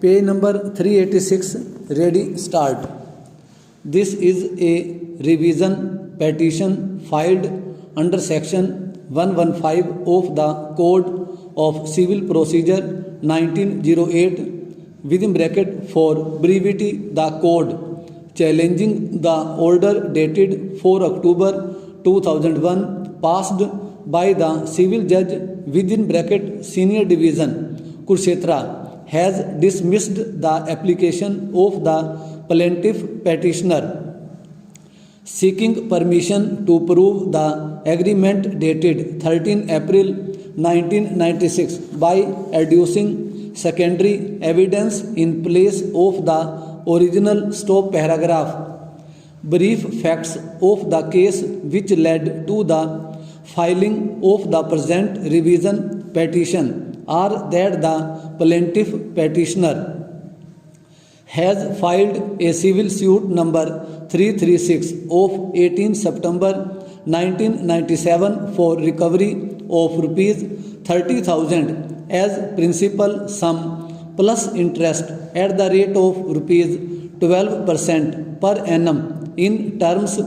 Page number 386, ready, start. This is a revision petition filed under section 115 of the Code of Civil Procedure 1908 within bracket for brevity the code, challenging the order dated 4 October 2001 passed by the civil judge within bracket senior division Kurukshetra has dismissed the application of the plaintiff petitioner seeking permission to prove the agreement dated 13 April 1996 by adducing secondary evidence in place of the original stop paragraph. Brief facts of the case which led to the filing of the present revision petition are that the plaintiff petitioner has filed a civil suit number 336 of 18 September 1997 for recovery of rupees 30,000 as principal sum plus interest at the rate of rupees 12% per annum in terms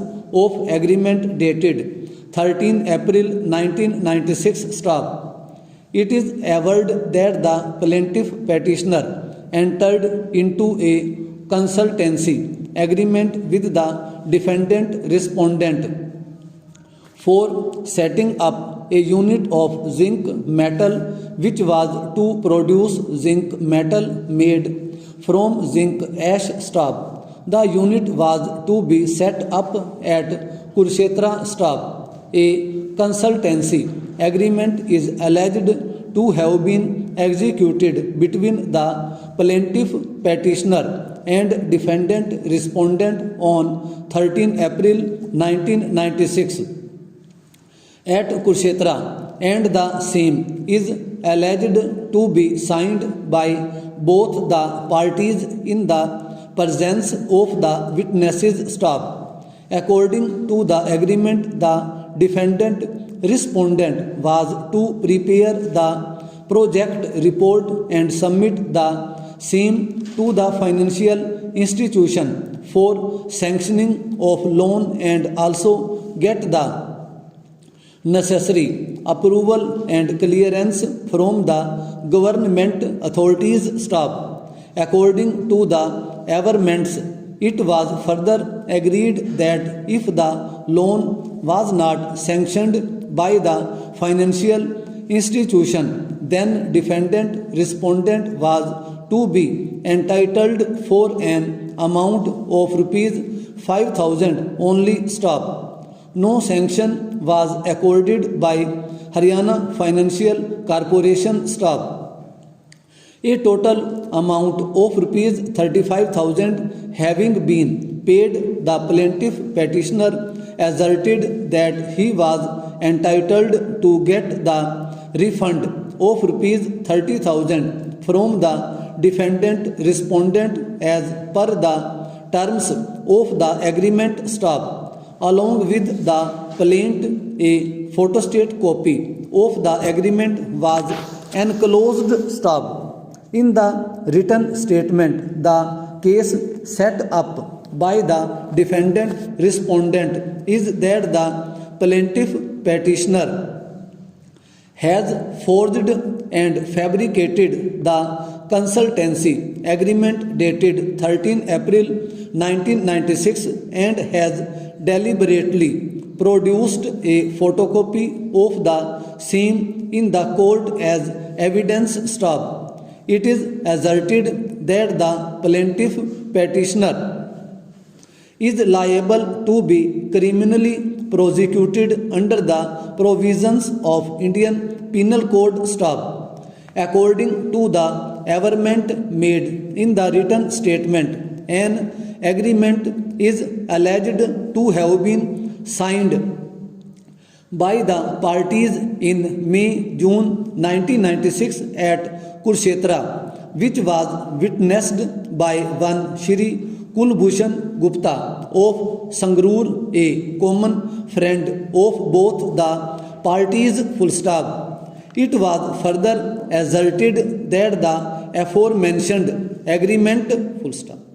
of agreement dated 13 April 1996 stop. It is averred that the plaintiff petitioner entered into a consultancy agreement with the defendant respondent for setting up a unit of zinc metal which was to produce zinc metal made from zinc ash stop. The unit was to be set up at Kurukshetra stop. A consultancy agreement is alleged to have been executed between the plaintiff petitioner and defendant respondent on 13 April 1996 at Kurukshetra, and the same is alleged to be signed by both the parties in the presence of the witnesses stop. According to the agreement, the defendant respondent was to prepare the project report and submit the same to the financial institution for sanctioning of loan and also get the necessary approval and clearance from the government authorities staff. According to the averments, it was further agreed that if the loan was not sanctioned by the financial institution, then defendant respondent was to be entitled for an amount of rupees 5,000 only stop. No sanction was accorded by Haryana Financial Corporation staff. A total amount of rupees 35,000 having been paid, the plaintiff petitioner asserted that he was entitled to get the refund of rupees 30,000 from the defendant respondent as per the terms of the agreement staff. Along with the plaint, a photostat copy of the agreement was enclosed staff. In the written statement, the case set up by the defendant respondent is that the plaintiff petitioner has forged and fabricated the consultancy agreement dated 13 April 1996 and has deliberately produced a photocopy of the same in the court as evidence staff. It is asserted that the plaintiff petitioner is liable to be criminally prosecuted under the provisions of Indian Penal Code staff. According to the averment made in the written statement, an agreement is alleged to have been signed by the parties in May-June 1996 at Kurukshetra, which was witnessed by one Shri Kulbhushan Gupta of Sangrur, a common friend of both the parties. Full stop. It was further asserted that the aforementioned agreement, full stop.